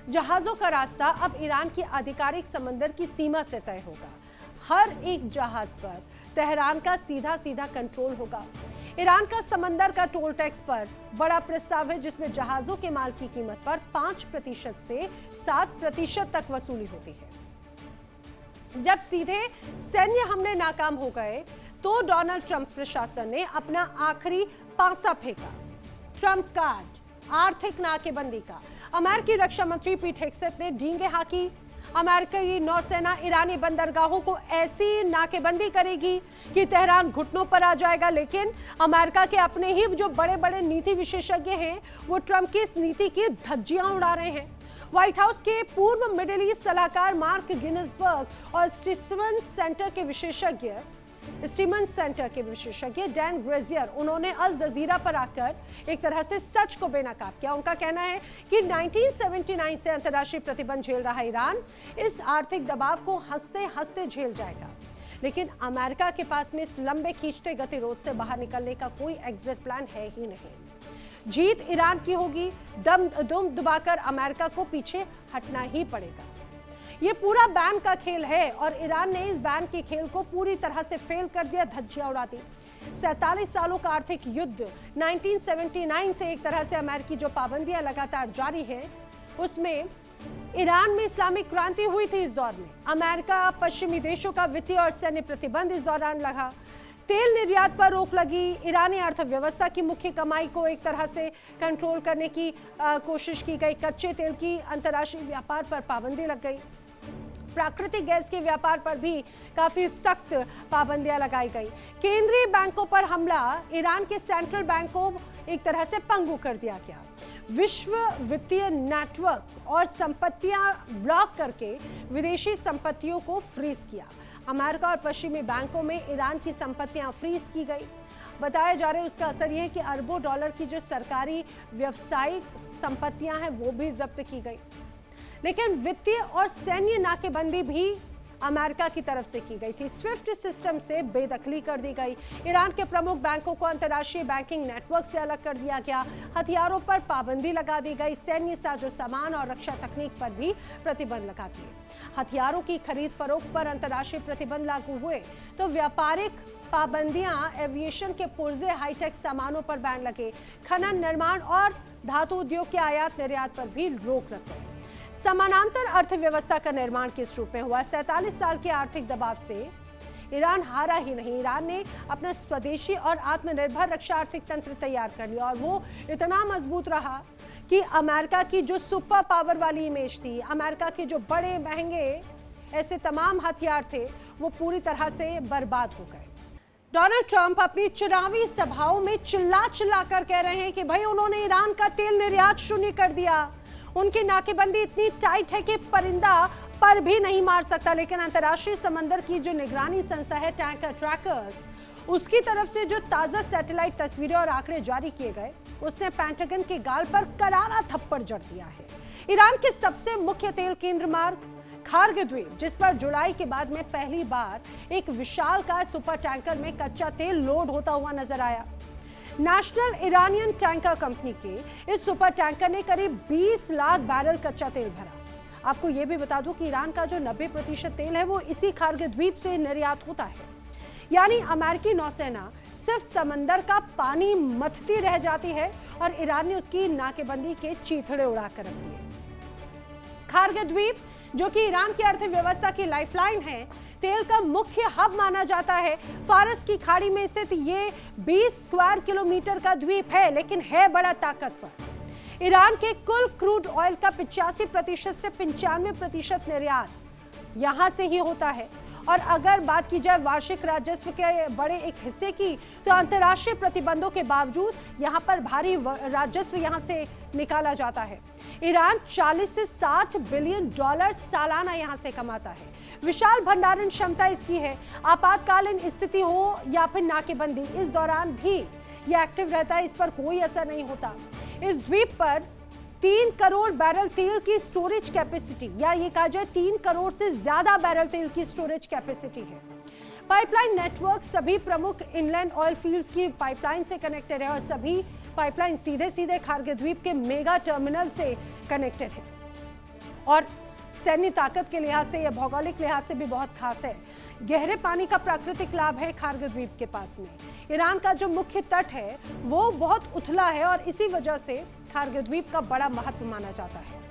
जहाजों का रास्ता अब ईरान की आधिकारिक समंदर की सीमा से तय होगा। हर एक जहाज पर तेहरान का सीधा सीधा कंट्रोल होगा। ईरान का समंदर का टोल टैक्स पर बड़ा प्रस्ताव है, जिसमें जहाजों के माल की कीमत पर 5% से 7% तक वसूली होती है। जब सीधे सैन्य हमले नाकाम हो गए तो डोनाल्ड ट्रंप प्रशासन ने अपना आखिरी पासा फेंका। ट्रंप कार्ड आर्थिक नाकेबंदी का। अमेरिकी रक्षा मंत्री पीट हेग्सेथ ने डींगे हाँकी। अमेरिकी नौसेना ईरानी बंदरगाहों को ऐसी नाकेबंदी करेगी कि तेहरान घुटनों पर आ जाएगा। लेकिन अमेरिका के अपने ही जो बड़े बड़े नीति विशेषज्ञ हैं, वो ट्रंप की इस नीति की धज्जियां उड़ा रहे हैं। व्हाइट हाउस के पूर्व मिडिल ईस्ट सलाहकार मार्क गिन्सबर्ग और स्टीमन्स सेंटर के विशेषज्ञ डैन ग्रेजियर, उन्होंने अल जजीरा पर आकर एक तरह से सच को बेनकाब किया। उनका कहना है कि 1979 से अंतर्राष्ट्रीय प्रतिबंध झेल रहा ईरान इस आर्थिक दबाव को हंसते हंसते झेल जाएगा। लेकिन अमेरिका के पास में इस लंबे खींचते गतिरोध से बाहर निकलने का कोई एग्जिट प्लान है ही नहीं। जीत ईरान की होगी। दम दबाकर अमेरिका को पीछे हटना ही पड़ेगा। ये पूरा बैन का खेल है और ईरान ने इस बैन के खेल को पूरी तरह से फेल कर दिया, धज्जियां उड़ा दी। 47 सालों का आर्थिक युद्ध 1979 से एक तरह से अमेरिकी जो पाबंदियां लगातार जारी है, उसमें ईरान में इस्लामिक क्रांति हुई थी। इस दौर में अमेरिका पश्चिमी देशों का वित्तीय और सैन्य प्रतिबंध इस दौरान लगा। तेल निर्यात पर रोक लगी। ईरानी अर्थव्यवस्था की मुख्य कमाई को एक तरह से कंट्रोल करने की कोशिश की गई। कच्चे तेल की अंतर्राष्ट्रीय व्यापार पर पाबंदी लग गई। प्राकृतिक गैस के व्यापार पर भी काफी सख्त पाबंदियां लगाई गई। केंद्रीय बैंकों पर हमला, ईरान के सेंट्रल बैंक को एक तरह से पंगु कर दिया गया। विश्व वित्तीय नेटवर्क और संपत्तियां ब्लॉक करके विदेशी संपत्तियों को फ्रीज किया। अमेरिका और पश्चिमी बैंकों में ईरान की संपत्तियां फ्रीज की गई। बताया जा रहा है उसका असर यह है कि अरबों डॉलर की जो सरकारी व्यावसायिक संपत्तियां हैं वो भी जब्त की गई। लेकिन वित्तीय और सैन्य नाकेबंदी भी अमेरिका की तरफ से की गई थी। स्विफ्ट सिस्टम से बेदखली कर दी गई। ईरान के प्रमुख बैंकों को अंतर्राष्ट्रीय बैंकिंग नेटवर्क से अलग कर दिया गया। हथियारों पर पाबंदी लगा दी गई। सैन्य साजो सामान और रक्षा तकनीक पर भी प्रतिबंध लगा दिए। हथियारों की खरीद फरोख्त पर अंतर्राष्ट्रीय प्रतिबंध लागू हुए तो व्यापारिक पाबंदियां, एविएशन के पुर्जे, हाईटेक सामानों पर बैन लगे। खनन, निर्माण और धातु उद्योग के आयात निर्यात पर भी रोक लग गई। समानांतर अर्थव्यवस्था का निर्माण किस रूप में हुआ? 47 साल के आर्थिक दबाव से ईरान हारा ही नहीं। ईरान ने अपना स्वदेशी और आत्मनिर्भर रक्षा आर्थिक तंत्र तैयार कर लिया और वो इतना मजबूत रहा कि अमेरिका की जो सुपर पावर वाली इमेज थी, अमेरिका के जो बड़े महंगे ऐसे तमाम हथियार थे, वो पूरी तरह से बर्बाद हो गए। डोनाल्ड ट्रंप अपनी चुनावी सभाओं में चिल्ला चिल्ला कर कह रहे हैं कि भाई उन्होंने ईरान का तेल निर्यात शून्य कर दिया। उनकी नाकेबंदी इतनी टाइट है कि परिंदा पर भी नहीं मार सकता। लेकिन अंतर्राष्ट्रीय समंदर की जो निगरानी संस्था है टैंकर ट्रैकर्स, उसकी तरफ से जो ताजा सैटेलाइट तस्वीरें और आंकड़े जारी किए गए, उसने पेंटागन के गाल पर करारा थप्पड़ जड़ दिया है। ईरान के सबसे मुख्य तेल केंद्र मार्ग खार्ग द्वीप, जिस पर जुलाई के बाद में पहली बार एक विशालकाय सुपर टैंकर में कच्चा तेल लोड होता हुआ नजर आया। नेशनल ईरानियन टैंकर कंपनी के इस सुपर टैंकर ने करीब 20 लाख बैरल कच्चा तेल भरा। आपको यह भी बता दूं कि ईरान का जो 90% तेल है वो इसी खार्ग द्वीप से निर्यात होता है। यानी अमेरिकी नौसेना सिर्फ समंदर का पानी मथती रह जाती है और ईरान ने उसकी नाकेबंदी के चीथड़े उड़ाकर रख दिए। खार्ग द्वीप, जो कि ईरान की अर्थव्यवस्था की लाइफलाइन है, तेल का मुख्य हब माना जाता है। फारस की खाड़ी में स्थित ये 20 स्क्वायर किलोमीटर का द्वीप है, लेकिन है बड़ा ताकतवर। ईरान के कुल क्रूड ऑयल का 85% से 95% निर्यात यहां से ही होता है। और अगर बात की जाए वार्षिक राजस्व के बड़े एक हिस्से की, तो अंतर्राष्ट्रीय प्रतिबंधों के बावजूद यहां पर भारी राजस्व यहां से निकाला जाता है। ईरान 40 से 60 बिलियन डॉलर सालाना यहां से कमाता है। विशाल भंडारण क्षमता इसकी है। आपातकालीन स्थिति हो या फिर नाकेबंदी, इस दौरान भी यह एक्टिव रहता है, इस पर कोई असर नहीं होता। इस द्वीप पर 3 करोड़ बैरल तेल की स्टोरेज कैपेसिटी, या ये कहा जाए 3 करोड़ से ज्यादा बैरल तेल की स्टोरेज कैपेसिटी है। पाइपलाइन नेटवर्क सभी प्रमुख इनलैंड ऑयल फील्ड्स की पाइपलाइन से कनेक्टेड है और सभी पाइपलाइन सीधे सीधे खार्ग द्वीप के मेगा टर्मिनल से कनेक्टेड है। और सैन्य ताकत के लिहाज से या भौगोलिक लिहाज से भी बहुत खास है। गहरे पानी का प्राकृतिक लाभ है कारगिल द्वीप के पास में। ईरान का जो मुख्य तट है वो बहुत उथला है और इसी वजह से कारगिल द्वीप का बड़ा महत्व माना जाता है।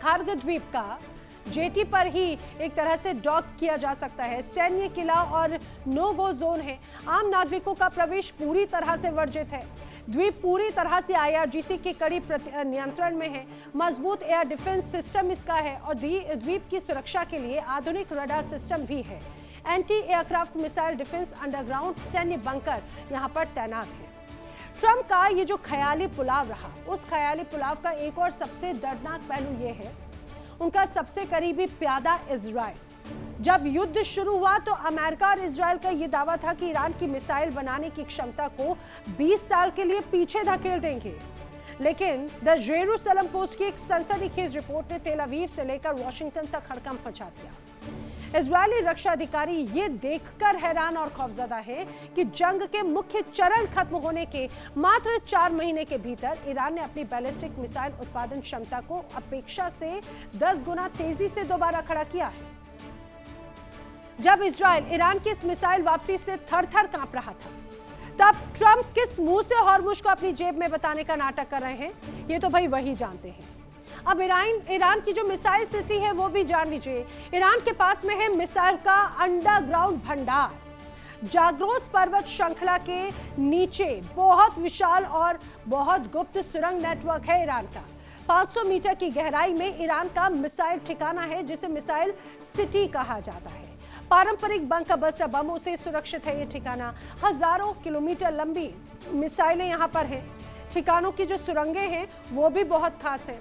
कारगिल द्वीप का जेटी पर ही एक तरह से डॉक किया जा सकता है। सैन्य किला और नो गो जोन है। आम नागरिकों का प्रवेश पूरी तरह से वर्जित है। द्वीप पूरी तरह से IRGC के कड़ी नियंत्रण में है। मजबूत एयर डिफेंस सिस्टम इसका है और द्वीप की सुरक्षा के लिए आधुनिक रडार सिस्टम भी है। Anti aircraft missile defence underground सैन्य बंकर यहाँ पर तैनात है। ट्रंप का ये जो ख्याली पुलाव रहा, उस ख्याली पुलाव का एक और सबसे दर्दनाक पहलू ये है उनका सबसे करीबी प्यादा इजराइल। जब युद्ध शुरू हुआ तो अमेरिका और इजराइल का यह दावा था कि ईरान की मिसाइल बनाने की क्षमता को 20 साल के लिए पीछे धकेल देंगे। लेकिन द जेरूसलम पोस्ट की एक सनसनीखेज रिपोर्ट ने तेल अवीव से लेकर वॉशिंगटन तक हड़कंप मचा दिया। इजरायली रक्षा अधिकारी ये देखकर हैरान और खौफजदा है कि जंग के मुख्य चरण खत्म होने के मात्र 4 महीने के भीतर ईरान ने अपनी बैलिस्टिक मिसाइल उत्पादन क्षमता को अपेक्षा से 10 गुना तेजी से दोबारा खड़ा किया है। जब इजराइल ईरान की इस मिसाइल वापसी से थर-थर कांप रहा था, तब ट्रंप किस मुंह से हॉर्मुज को अपनी जेब में बताने का नाटक कर रहे हैं, ये तो भाई वही जानते हैं। अब ईरान की जो मिसाइल सिटी है वो भी जान लीजिए। ईरान के पास में है मिसाइल का अंडरग्राउंड भंडार। जाग्रोस पर्वत श्रृंखला के नीचे बहुत विशाल और बहुत गुप्त सुरंग नेटवर्क है ईरान का। 500 मीटर की गहराई में ईरान का मिसाइल ठिकाना है जिसे मिसाइल सिटी कहा जाता है। पारंपरिक बंकर बस्टर बमों से सुरक्षित है ये ठिकाना। हजारों किलोमीटर लंबी मिसाइलें यहाँ पर हैं। ठिकानों की जो सुरंगें हैं वो भी बहुत खास है।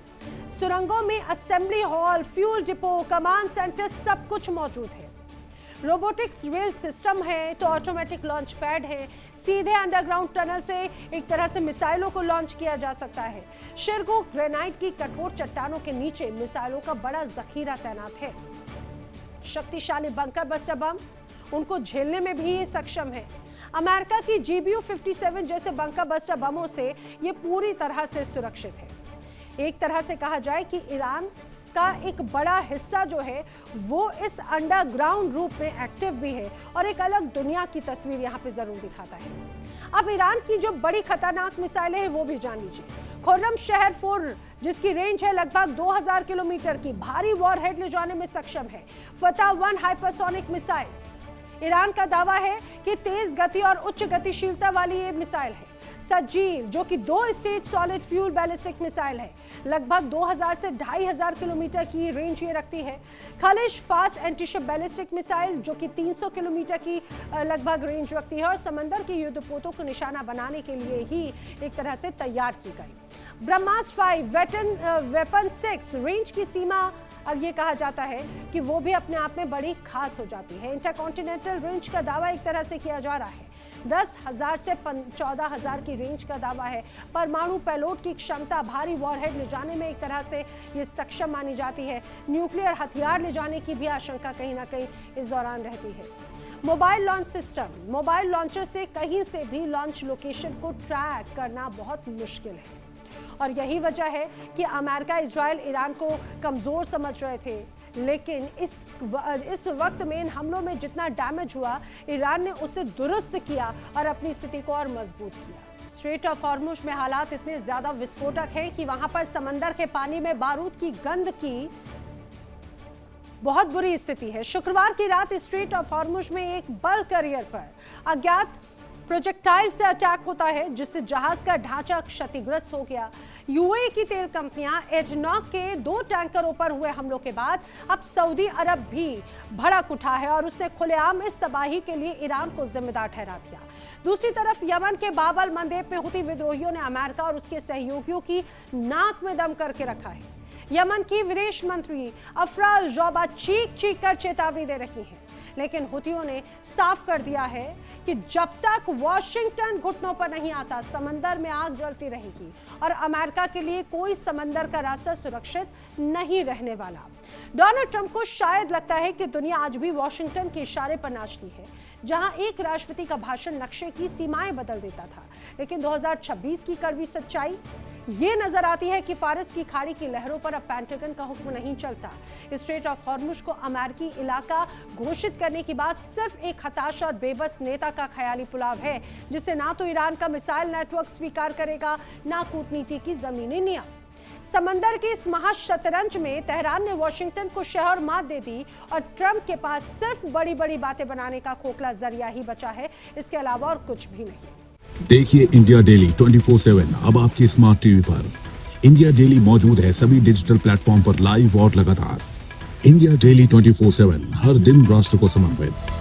सुरंगों में assembly hall, fuel depot, command centre सब कुछ मौजूद है। रोबोटिक्स रेल सिस्टम है तो ऑटोमेटिक लॉन्च पैड है। सीधे अंडरग्राउंड टनल से एक तरह से मिसाइलों को लॉन्च किया जा सकता है। शिरगो ग्रेनाइट की कठोर चट्टानों के नीचे मिसाइलों का बड़ा जखीरा तैनात है। शक्तिशाली बंकर बस्टर बम उनको झेलने में भी ये सक्षम है। अमेरिका की GBU-57 जैसे बंकर बस्टर बमों से ये पूरी तरह से सुरक्षित है। एक तरह से कहा जाए कि ईरान का एक बड़ा हिस्सा जो है वो इस अंडरग्राउंड रूप में एक्टिव भी है और एक अलग दुनिया की तस्वीर यहाँ पे जरूर दिखाता है। अब ईरान की जो बड़ी खतरनाक मिसाइलें हैं वो भी जान लीजिए। खुर्रम शहर 4 जिसकी रेंज है लगभग 2000 किलोमीटर की, भारी वॉरहेड ले जाने में सक्षम है। फतह 1 हाइपरसोनिक मिसाइल। ईरान का दावा है कि तेज गति और उच्च गतिशीलता वाली ये मिसाइल है। सजीव जो कि 2 stage solid fuel ballistic missile है, लगभग 2000 से 2500 किलोमीटर की रेंज ये रखती है। खलिश फास्ट एंटीशिप बैलिस्टिक मिसाइल जो कि 300 किलोमीटर की लगभग रेंज रखती है और समंदर के युद्धपोतों को निशाना बनाने के लिए ही एक तरह से तैयार की गई। ब्रह्मास्त्र 5 वेपन 6 रेंज की सीमा अब ये कहा जाता है कि वो भी अपने आप में बड़ी खास हो जाती है। इंटरकॉन्टिनेंटल रेंज का दावा एक तरह से किया जा रहा है। 10,000 से 14,000 की रेंज का दावा है। परमाणु पेलोड की क्षमता भारी वॉरहेड ले जाने में एक तरह से ये सक्षम मानी जाती है। न्यूक्लियर हथियार ले जाने की भी आशंका कहीं ना कहीं इस दौरान रहती है। Mobile launch system, mobile launcher से कहीं से भी लॉन्च लोकेशन को ट्रैक करना बहुत मुश्किल है और यही वजह है कि अमेरिका इजराइल ईरान को कमजोर समझ रहे थे। लेकिन इस वक्त में इन हमलों में जितना डैमेज हुआ, ईरान ने उसे दुरुस्त किया और अपनी स्थिति को और मजबूत किया। स्ट्रेट ऑफ हॉर्मुज में हालात इतने ज्यादा विस्फोटक हैं कि वहां पर समंदर के पानी में बारूद की गंध की बहुत बुरी स्थिति है। शुक्रवार की रात स्ट्रेट ऑफ हॉर्मुज में एक बल्क कैरियर पर अज्ञात प्रोजेक्टाइल से अटैक होता है जिससे जहाज का ढांचा क्षतिग्रस्त हो गया। यूएई की तेल कंपनियां एडनॉक के 2 टैंकरों पर हुए हमलों के बाद अब सऊदी अरब भी भड़क उठा है और उसने खुलेआम इस तबाही के लिए ईरान को जिम्मेदार ठहरा दिया। दूसरी तरफ यमन के बाब अल मंदेब में हुती विद्रोहियों ने अमेरिका और उसके सहयोगियों की नाक में दम करके रखा है। यमन की विदेश मंत्री अफराल जोबा चीख चीख कर चेतावनी दे रही हैं, लेकिन हुतियों ने साफ कर दिया है कि जब तक वॉशिंगटन घुटनों पर नहीं आता समंदर में आग जलती रहेगी और अमेरिका के लिए कोई समंदर का रास्ता सुरक्षित नहीं रहने वाला। डोनाल्ड ट्रंप को शायद लगता है कि दुनिया आज भी वॉशिंगटन के इशारे पर नाचती है, जहां एक राष्ट्रपति का भाषण नक्शे की सीमाएं बदल देता था। लेकिन 2026 की कड़वी सच्चाई ये नजर आती है कि फारस की खाड़ी की लहरों पर अब पेंटागन का हुक्म नहीं चलता। स्ट्रेट ऑफ हॉर्मुज को अमेरिकी इलाका घोषित करने की बात सिर्फ एक हताश और बेबस नेता का ख्याली पुलाव है, जिसे ना तो ईरान का मिसाइल नेटवर्क स्वीकार करेगा, ना कूटनीति की जमीनी नियम। समंदर के इस महाशतरंज में तेहरान ने वॉशिंगटन को शहर मात दे दी और ट्रंप के पास सिर्फ बड़ी बड़ी बातें बनाने का खोखला जरिया ही बचा है, इसके अलावा और कुछ भी नहीं। देखिए इंडिया डेली 24/7 अब आपकी स्मार्ट टीवी पर। इंडिया डेली मौजूद है सभी डिजिटल प्लेटफॉर्म पर लाइव और लगातार। इंडिया डेली 24/7 हर दिन राष्ट्र को समर्पित।